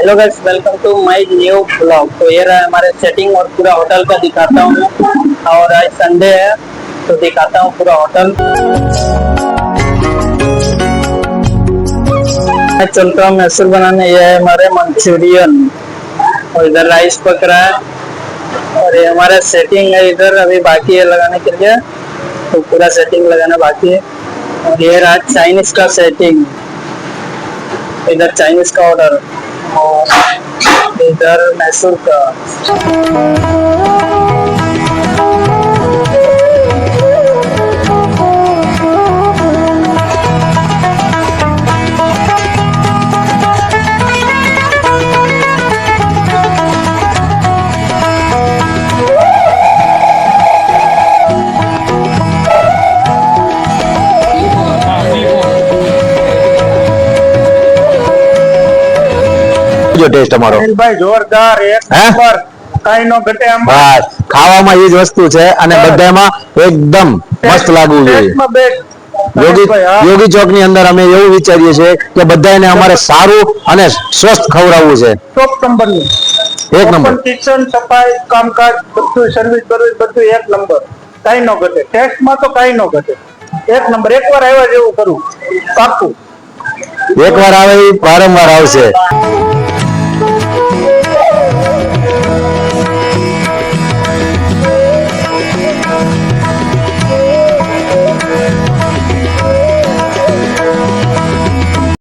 Hello guys, welcome to my new blog. तो ये रहा हमारे सेटिंग और पूरा होटल का दिखाता हूँ। और आज संडे है तो दिखाता हूँ पूरा होटल। मैं चलता हूँ मैसूर बनाने। ये है हमारे मंचूरियन और इधर राइस पक रहा है और ये हमारा सेटिंग है। इधर अभी बाकी है लगाने के लिए, तो पूरा सेटिंग लगाना बाकी है। और ये रहा चाइनीज का सेटिंग, इधर चाइनीज का ऑर्डर और इधर मैसूर का। जो टेस्ट અમારો ભાઈ જોરદાર એક નંબર કાઈ નો ઘટે આમ બસ ખાવામાં એ જ વસ્તુ છે અને બધામાં એકદમ મસ્ત લાગવું જોઈએ। ટેસ્ટમાં બેસ્ટ યોગી ચોક ની અંદર અમે એવું વિચારીએ છીએ કે બધાને અમારે સારું અને સ્વસ્થ ખવડાવવું છે। ટોપ નંબર નું એક નંબર કિચન સફાઈ કામકાજ બધું સર્વિસ બધું એક નંબર કાઈ નો ઘટે ટેસ્ટમાં તો કાઈ નો ઘટે એક નંબર એકવાર આવ્યા જેવું કરું પાકું એકવાર આવે વારંવાર આવશે।